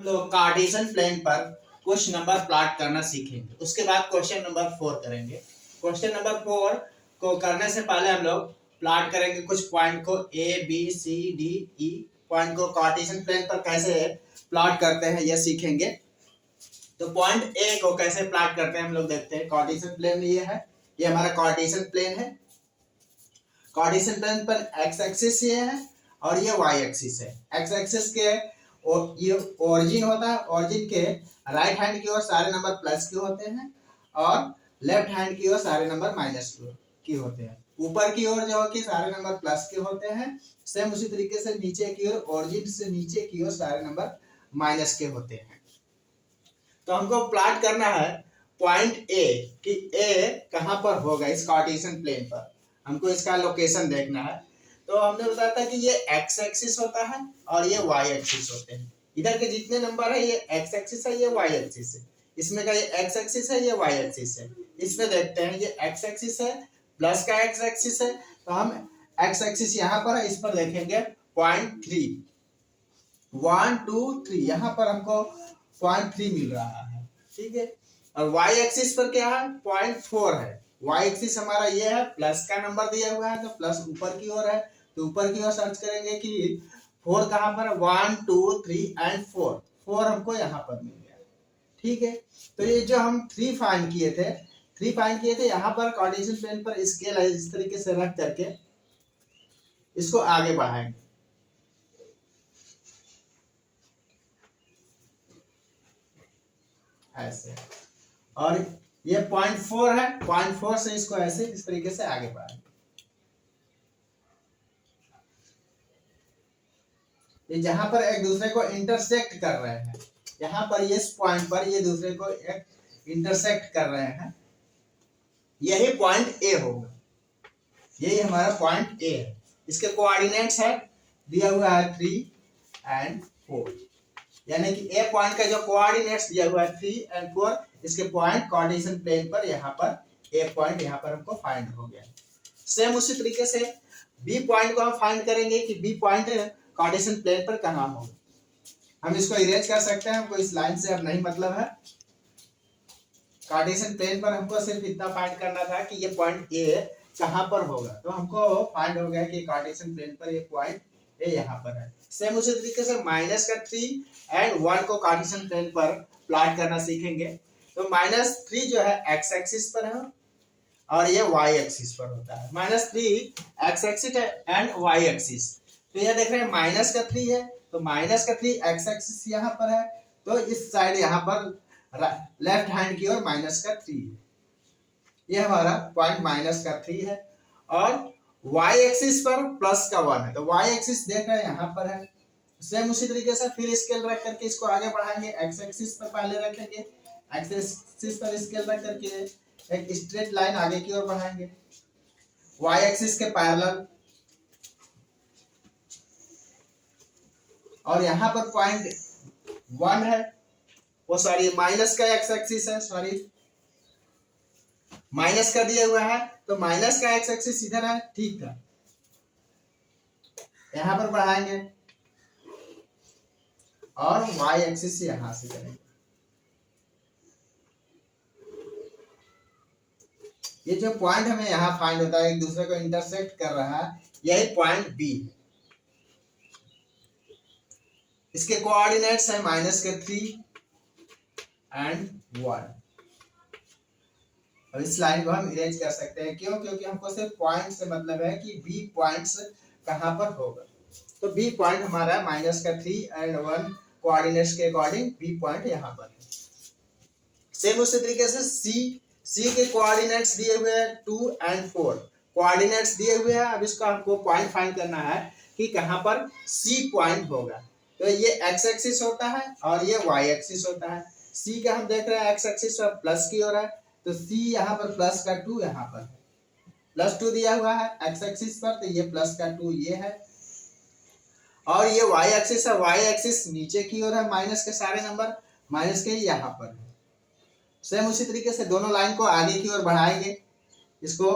हम लोग Cartesian plane पर कुछ नंबर प्लॉट करना सीखेंगे। उसके बाद क्वेश्चन नंबर 4 करेंगे। क्वेश्चन नंबर 4 को करने से पहले हम लोग प्लॉट करेंगे कुछ पॉइंट को A B C D E point को कार्टेशियन प्लेन पर कैसे प्लॉट करते हैं यह सीखेंगे। तो पॉइंट ए को कैसे प्लॉट करते हैं हम लोग देखते हैं। कार्टेशियन प्लेन ये है, ये हमारा कार्टेशियन प्लेन है। कार्टेशियन प्लेन पर एक्स एक्सिस ये है और ये वाई एक्सिस है। एक्स एक्सिस के और ये ओरिजिन होता है, ओरिजिन के राइट हैंड की ओर सारे नंबर प्लस के होते हैं और लेफ्ट हैंड की ओर सारे नंबर माइनस के होते हैं। ऊपर की ओर जो कि सारे नंबर प्लस के होते हैं, सेम उसी तरीके से नीचे की ओर ओरिजिन से नीचे की ओर सारे नंबर माइनस के होते हैं। तो हमको प्लॉट करना है पॉइंट ए कि ए कहां पर होगा इस कार्टेशियन प्लेन पर, हमको इसका लोकेशन देखना है। तो हमने बताया था कि ये एक्स एक्सिस होता है और ये वाई एक्सिस होते हैं। इधर के जितने नंबर है ये एक्स एक्सिस है, ये वाई एक्सिस है। इसमें का ये एक्स एक्सिस है, ये वाई एक्सिस है। इसमें देखते हैं ये एक्स एक्सिस है, प्लस का एक्स एक्सिस है, तो हम एक्स एक्सिस यहाँ पर है, इस पर देखेंगे पॉइंट 3 1 2 3, यहाँ पर हमको पॉइंट 3 मिल रहा है, ठीक है। और वाई एक्सिस पर क्या है, पॉइंट 4 है। वाई एक्सिस हमारा ये है, प्लस का नंबर दिया हुआ है तो प्लस ऊपर की ओर है, तो ऊपर की ओर सर्च करेंगे कि 4 कहाँ पर है, 1 2 3 एंड 4 हमको यहाँ पर मिल गया, ठीक है। तो ये जो हम 3 फाइंड किए थे यहाँ पर कार्टेशियन प्लेन पर स्केल है, इस तरीके से रख करके इसको आगे बढ़ाएंगे ऐसे। और ये पॉइंट 4 है, पॉइंट 4 से इसको ऐसे इस तरीके से आगे बढ़ाएंगे। ये जहां पर एक दूसरे को इंटरसेक्ट कर रहे हैं, यहाँ पर ये इस पॉइंट पर ये दूसरे को एक इंटरसेक्ट कर रहे हैं, यही पॉइंट ए होगा। यही हमारा पॉइंट ए है। इसके कोऑर्डिनेट्स है दिया हुआ है 3 एंड 4, यानी कि ए पॉइंट का जो कोऑर्डिनेट्स दिया हुआ है 3 एंड 4, इसके पॉइंट कार्टेशियन प्लेन पर यहाँ पर ए पॉइंट यहाँ पर हमको फाइंड हो गया। सेम उसी तरीके से बी पॉइंट को हम फाइंड करेंगे कि बी पॉइंट कार्टेशियन प्लेन पर कहाँ होगा। हम इसको इरेज कर सकते हैं, हमको इस लाइन से अब नहीं मतलब है। कार्टेशियन प्लेन पर हमको सिर्फ इतना फाइंड करना था कि ये पॉइंट ए कहाँ पर होगा, तो हमको फाइंड हो गया कि कार्टेशियन प्लेन पर ये पॉइंट ए यहाँ पर है। सेम उसी तरीके से माइनस का 3 एंड 1 को कार्टेशियन प्लेन पर प्लॉट करना सीखेंगे। तो -3 जो है एक्स एक्सिस पर है और ये वाई एक्सिस पर होता है। -3 X axis and Y axis. तो ये देख रहे हैं माइनस का 3 है, तो माइनस का 3 एक्स एक्सिस यहाँ पर है, तो इस साइड यहाँ पर लेफ्ट हैंड की ओर माइनस का 3 है। ये हमारा पॉइंट माइनस का 3 है। और y एक्सिस पर प्लस का 1 है, तो y एक्सिस देख रहे हैं यहाँ पर है। सेम उसी तरीके से फिर स्केल रख करके इसको आगे बढ़ाएंगे। x एक्सिस पर पहले रखेंगे, x एक्सिस पर स्केल रख करके एक स्ट्रेट लाइन आगे की ओर बढ़ाएंगे y एक्सिस के पैरेलल। और यहाँ पर पॉइंट 1 है, वो सॉरी माइनस का x एक्सिस है, सॉरी माइनस का दिया हुआ है, तो माइनस का x एक्सिस इधर है, ठीक है। यहां पर बढ़ाएंगे और y एक्सिस यहां से करेंगे। ये जो पॉइंट हमें यहाँ फाइंड होता है, एक दूसरे को इंटरसेक्ट कर रहा है, यही पॉइंट बी है। इसके कोऑर्डिनेट्स है -3 एंड 1। अब इस लाइन को हम इरेज कर सकते हैं, क्यों? क्योंकि हमको सिर्फ पॉइंट से मतलब है कि बी पॉइंट्स कहां पर होगा। तो बी पॉइंट हमारा -3 एंड 1 कोऑर्डिनेट्स के अकॉर्डिंग बी पॉइंट यहाँ पर है। सेम उसी तरीके से सी के कोऑर्डिनेट्स दिए हुए हैं 2 एंड 4 कोऑर्डिनेट्स दिए हुए हैं। अब इसका हमको पॉइंट फाइंड करना है कि कहां पर सी पॉइंट होगा। तो ये एक्स एक्सिस होता है और ये वाई एक्सिस होता है। सी का हम देख रहे हैं एक्स एक्सिस पर प्लस की ओर है, तो C यहाँ पर प्लस का 2 यहाँ पर है, +2 दिया हुआ है एक्स एक्सिस पर, तो ये प्लस का 2 ये है। और ये वाई एक्सिस है, वाई एक्सिस नीचे की ओर है, माइनस के सारे नंबर माइनस के यहाँ पर है। सेम उसी तरीके से दोनों लाइन को आगे की ओर बढ़ाएंगे, इसको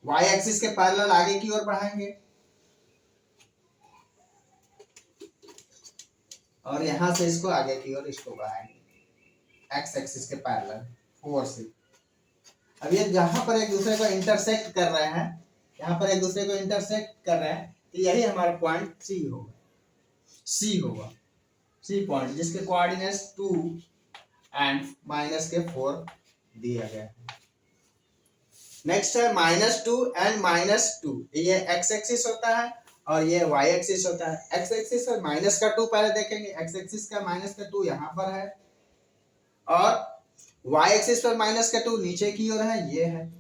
वाई एक्सिस के पैरेलल आगे की ओर बढ़ाएंगे और यहाँ से इसको आगे की ओर इसको बढ़ाएंगे एक्स एक्सिस के पैरेलल 4 से। अब ये जहां पर एक दूसरे को इंटरसेक्ट कर रहे हैं, यहाँ पर एक दूसरे को इंटरसेक्ट कर रहे हैं, तो यही हमारा पॉइंट सी होगा, सी होगा, सी पॉइंट जिसके कोऑर्डिनेट्स 2 एंड -4 दिया गया है। नेक्स्ट है -2 एंड -2, ये एक्स एक्सिस होता है और ये वाई एक्सिस होता है। एक्स एक्सिस और -2 पहले देखेंगे, एक्स एक्सिस का -2 यहाँ पर है और वाई एक्सिस पर -2 नीचे की ओर है, ये है।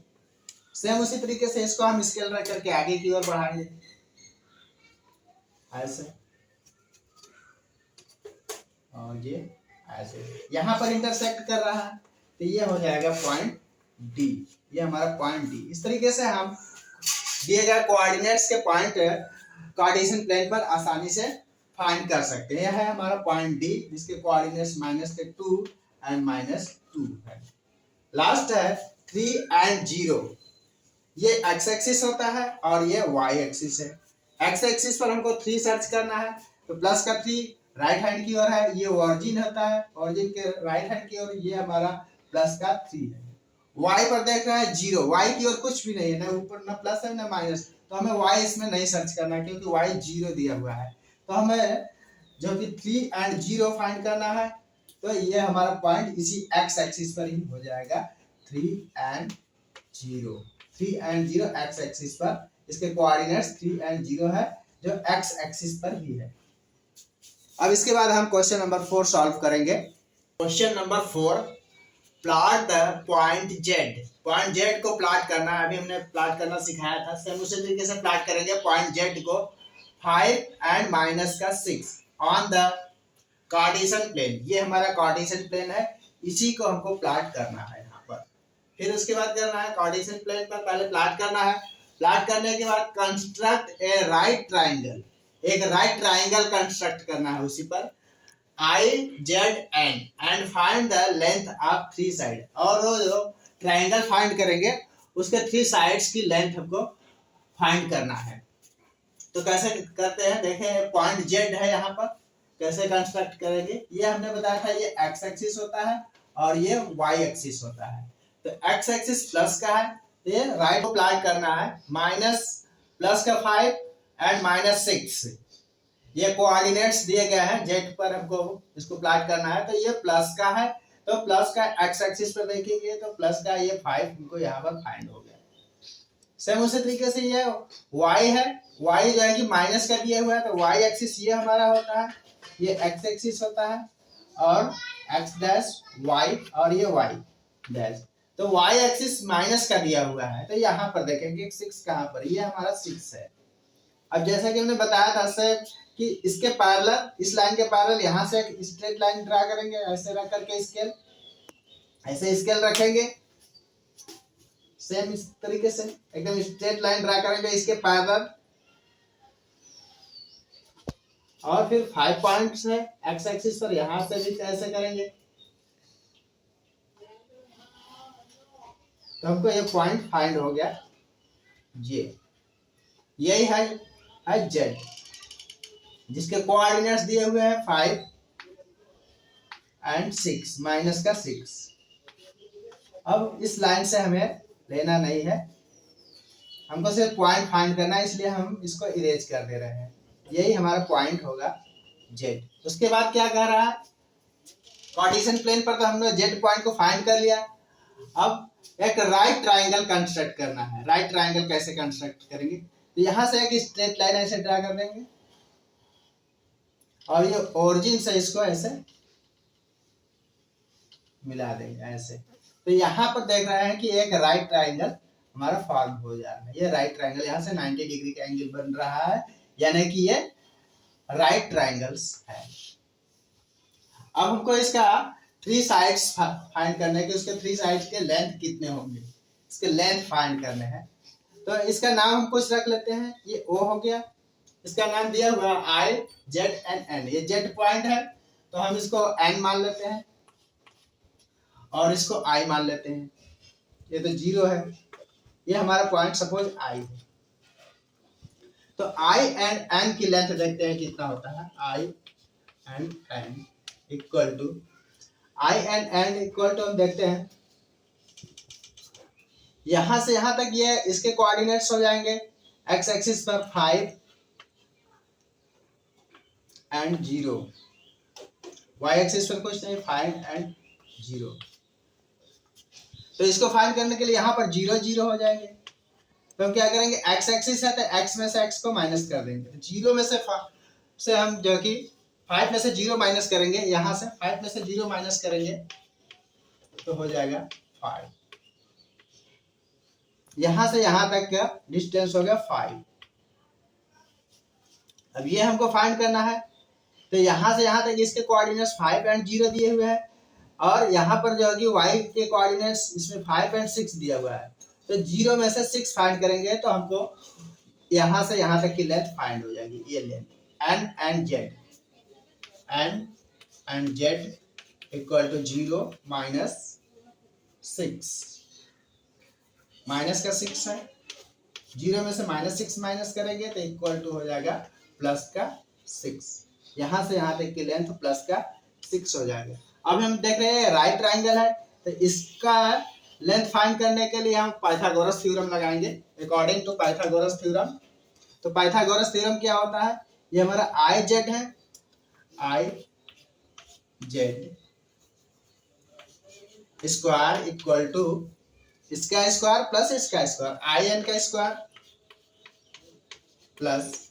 सेम उसी तरीके से इसको हम स्केल रख करके आगे की ओर बढ़ाएंगे ऐसे, और ये ऐसे यहाँ पर इंटरसेक्ट कर रहा है, तो ये हो जाएगा पॉइंट डी, ये हमारा पॉइंट डी। इस तरीके से हम दिए गए कोऑर्डिनेट्स के पॉइंट कार्टेशियन प्लेन पर आसानी से फाइंड कर सकते हैं। यह है हमारा पॉइंट डी जिसके कोऑर्डिनेट्स -2 एंड -2 है। लास्ट है 3 एंड 0, ये एक्स एक्सिस होता है और ये वाई एक्सिस है। एक्स एक्सिस पर हमको 3 सर्च करना है, तो प्लस का 3 राइट हैंड की ओर है, ये ओरिजिन होता है, ओरिजिन के राइट हैंड की ओर ये हमारा प्लस का 3 है। वाई पर देख रहा है 0, वाई की ओर कुछ भी नहीं है, ना ऊपर ना प्लस है ना माइनस, तो हमें वाई इसमें नहीं सर्च करना क्योंकि वाई 0 दिया हुआ है। तो हमें जो कि 3 एंड 0 फाइंड करना है, तो ये हमारा पॉइंट इसी एक्स एक्सिस पर ही हो जाएगा, 3 एंड 0, 3 एंड 0 एक्स एक्सिस पर। इसके कोऑर्डिनेट्स 3 एंड 0 है जो एक्स एक्सिस पर ही है। अब इसके बाद हम क्वेश्चन नंबर 4 सॉल्व करेंगे। Question number 4, plot the point Z. Point Z को प्लॉट करना है, अभी हमने प्लॉट करना सिखाया था, सेम उसी तरीके से प्लॉट करेंगे पॉइंट जेड को 5 and -6 on the Cartesian plane. ये हमारा कार्टेशियन प्लेन है, इसी को हमको प्लॉट करना है यहाँ पर। फिर उसके बाद करना है कार्टेशियन प्लेन पर पहले प्लॉट करना है, प्लॉट करने के बाद कंस्ट्रक्ट ए राइट ट्राइंगल, एक राइट ट्राइंगल कंस्ट्रक्ट करना है उसी पर IZN and find the length of 3 side. और वो जो ट्राइंगल फाइंड करेंगे उसके 3 साइड्स की लेंथ हमको फाइंड करना है। तो कैसे करते हैं देखें, पॉइंट जेड है यहाँ पर, कैसे कंस्ट्रक्ट करेंगे। ये हमने बताया था, ये एक्स एक्सिस होता है और ये वाई एक्सिस होता है। तो एक्स एक्सिस प्लस का है, तो ये राइट को प्लॉट करना है, प्लस का 5 एंड -6, ये कोऑर्डिनेट्स दिए गए हैं जेड पर, हमको इसको प्लॉट करना है। तो ये प्लस का है, तो प्लस का एक्स एक्सिस पर देखेंगे तो प्लस का ये 5 हमको यहाँ पर फाइंड हो गया। सेम उसी तरीके से ये y है, y जो है कि माइनस का दिया हुआ है, तो y एक्सिस ये हमारा होता है, ये x एक्सिस होता है और x डैश y और ये y डैश। तो y एक्सिस माइनस का दिया हुआ है, तो यहाँ पर देखेंगे 6 कहाँ पर, ये हमारा 6 है। अब जैसा कि हमने बताया था से कि इसके पैरेलल, इस लाइन के पैरेलल यहाँ से एक स्ट्रेट लाइन ड्रा करेंगे, ऐसे रख करके स्केल, ऐसे स्केल रखेंगे, सेम इस तरीके से एकदम स्ट्रेट लाइन ड्रा करेंगे इसके पैरेलल। और फिर 5 पॉइंट्स है एक्स एक्सिस पर, यहाँ से भी ऐसे करेंगे, तो हमको ये पॉइंट फाइंड हो गया, यही है जेड, जिसके कोऑर्डिनेट्स दिए हुए हैं 5 एंड 6, -6। अब इस लाइन से हमें लेना नहीं है, हमको सिर्फ पॉइंट फाइंड करना है, इसलिए हम इसको इरेज कर दे रहे हैं। यही हमारा पॉइंट होगा जेड। उसके बाद क्या कह रहा है, कार्टेशियन प्लेन पर तो हमने जेड पॉइंट को फाइंड कर लिया, अब एक राइट ट्राइंगल कंस्ट्रक्ट करना है। राइट ट्राइंगल कैसे कंस्ट्रक्ट करेंगे, तो यहां से एक स्ट्रेट लाइन ऐसे ड्रा कर देंगे और ये ओरिजिन से इसको ऐसे मिला देंगे ऐसे। तो यहाँ पर देख रहे हैं कि एक राइट ट्राइंगल हमारा फॉर्म हो जा रहा है, ये राइट ट्राइंगल यहाँ से 90 डिग्री का एंगल बन रहा है, यानी कि ये राइट ट्राइंगल्स है। अब हमको इसका 3 साइड्स फाइंड करने के, उसके 3 साइड्स के लेंथ कितने होंगे, इसके लेंथ फाइंड करने हैं। तो इसका नाम हम कुछ रख लेते हैं, ये O हो गया, इसका नाम दिया हुआ IZN, ये जेड पॉइंट है तो हम इसको N मान लेते हैं और इसको I मान लेते हैं, ये तो 0 है, ये हमारा पॉइंट सपोज I है। तो I एंड N की लेंथ देखते हैं कितना होता है, I and equal to I and equal to हम देखते हैं यहां से यहां तक ये इसके कोऑर्डिनेट्स हो जाएंगे एक्स एक्सिस पर 5 एंड 0, वाई एक्सिस पर कुछ नहीं 5 एंड 0। तो इसको फाइंड करने के लिए यहाँ पर 0 0 हो जाएंगे, तो हम क्या करेंगे एक्स एक्सिस है तो एक्स में से एक्स को माइनस कर देंगे, तो 0 में से हम जो कि 5 में से 0 माइनस करेंगे, यहाँ से 5 में से 0 माइनस करेंगे तो हो जाएगा 5। यहाँ से यहाँ तक का डिस्टेंस हो गया 5। अब ये हमको फाइंड करना है, तो यहाँ से यहाँ तक इसके कोऑर्डिनेट्स 5 एंड 0 दिए हुए हैं और यहाँ पर जो है कि y के कोऑर्डिनेट्स इसमें 5 एंड 6 दिया हुआ है, तो 0 में से 6 फाइंड करेंगे तो हमको यहाँ से यहाँ तक की लेंथ फाइंड हो जाएगी, ये length and Z equal to 0 minus 6, minus का 6 है, 0 में से -6 माइनस करेंगे तो इक्वल टू हो जाएगा प्लस का 6, यहाँ से यहाँ तक की लेंथ प्लस का 6 हो जाएगा। अब हम देख रहे हैं राइट ट्राइंगल है, तो इसका लेंथ फाइंड करने के लिए हम पाइथागोरस थ्योरम लगाएंगे अकॉर्डिंग टू पाइथागोरस थ्योरम। तो पाइथागोरस थ्योरम क्या होता है, ये हमारा आई जेड है, I Z square equal to इसका स्क्वायर प्लस इसका स्क्वायर, आई एन का स्क्वायर प्लस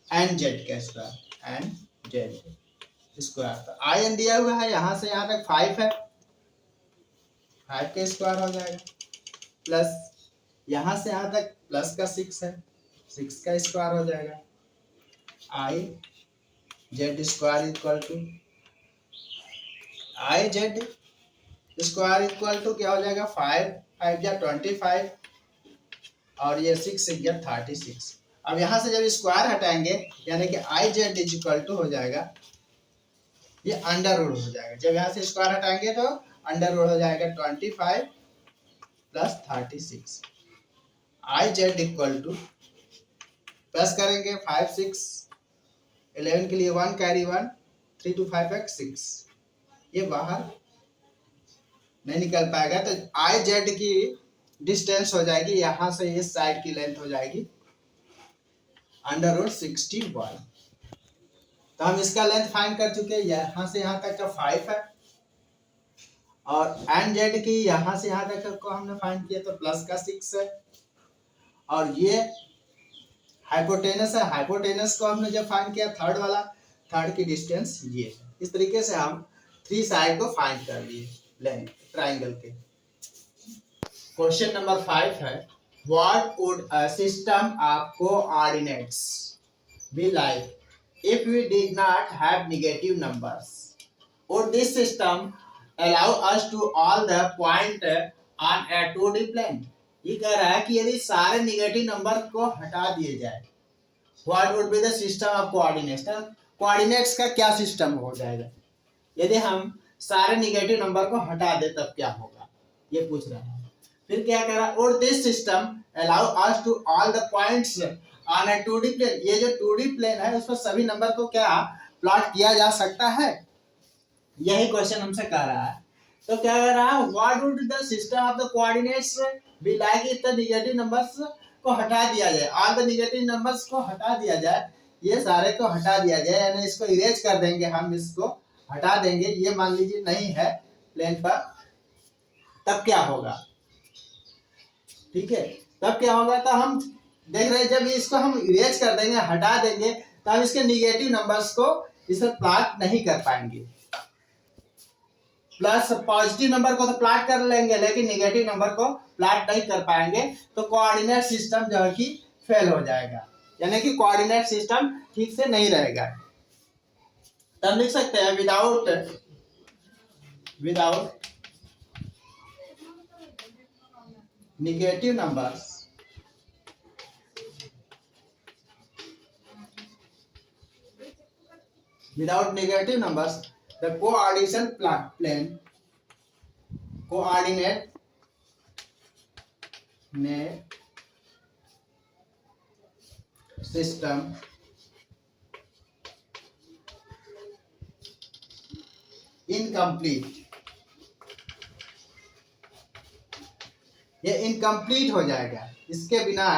एन जेड का स्क्वायर, एन जेड स्क्वायर। तो आई एन दिया हुआ है, यहाँ से यहाँ तक 5 है, 5 का स्क्वायर हो जाएगा प्लस यहाँ से यहाँ तक प्लस का 6 है, 6 का स्क्वायर हो जाएगा, I Z square equal to I Z square equal to क्या हो जाएगा 5 5 या 25 और ये 6 या 36। अब यहाँ से जब स्क्वायर हटाएंगे यानी कि I Z is equal to हो जाएगा, ये अंडर रूट हो जाएगा, जब यहाँ से स्क्वायर हटाएंगे तो अंडर रूट हो जाएगा 25 plus 36, I Z equal two plus करेंगे 5 6 11 के लिए 1 कैरी 1 3 to 5 x 6, ये बाहर नहीं निकल पाएगा, तो आई जेड की डिस्टेंस हो जाएगी यहाँ से इस साइड की लेंथ हो जाएगी अंडर रूट 61। तो हम इसका लेंथ फाइंड कर चुके हैं, यहाँ से यहाँ तक का 5 है और एन जेड की यहाँ से यहाँ तक को हमने फाइंड किया तो प्लस का 6 है और ये हाइपोटेनस है, हाइपोटेनस को हमने जब फाइंड किया थर्ड की डिस्टेंस ये है। इस तरीके से हम 3 साइड को फाइंड कर लिए लेंथ ट्राइंगल के। क्वेश्चन नंबर 5 है what would a system of coordinates be like if we did not have negative numbers, would this system allow us to all the point on a 2D plane. ये कह रहा है कि यदि सारे negative number को हटा दिए जाए what would be the system of coordinates, coordinates का क्या सिस्टम हो जाएगा यदि हम सारे नेगेटिव नंबर को हटा दे तब क्या होगा, ये पूछ रहा है। फिर क्या कह रहा है और this system allow us to all the points on a 2D plane, ये जो 2D प्लेन है उस पर सभी नंबर को क्या प्लॉट किया जा सकता है, यही क्वेश्चन हमसे कह रहा है। तो क्या कह रहा है what would the system of the coordinates be like if the negative numbers को हटा दिया जाए, ऑल द नेगेटिव नंबर्स को हटा दिया जाए, ये सारे को हटा दिया जाए यानी इसको इरेज कर देंगे, हम इसको हटा देंगे, ये मान लीजिए नहीं है प्लेन पर, तब क्या होगा, ठीक है तब क्या होगा। तो हम देख रहे हैं जब इसको हम इरेज कर देंगे हटा देंगे तो हम इसके नेगेटिव नंबर्स को इसे प्लॉट नहीं कर पाएंगे, प्लस पॉजिटिव नंबर को तो प्लॉट कर लेंगे लेकिन नेगेटिव नंबर को प्लॉट नहीं कर पाएंगे, तो कोऑर्डिनेट सिस्टम जो है कि फेल हो जाएगा यानी कि कोऑर्डिनेट सिस्टम ठीक से नहीं रहेगा। तब लिख सकते हैं without negative numbers the coordinate system incomplete, ये इनकम्प्लीट हो जाएगा। इसके बिना,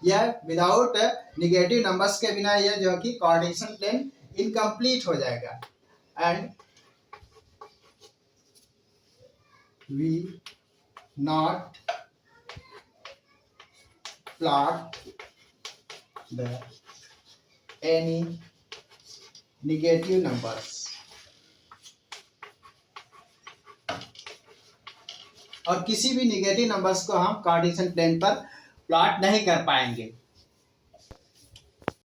यह विदाउट निगेटिव नंबर्स के बिना यह जो कि कार्टेशियन प्लेन इनकम्प्लीट हो जाएगा। And we not plot the any negative numbers, और किसी भी नेगेटिव नंबर्स को हम कार्टेशियन प्लेन पर प्लॉट नहीं कर पाएंगे।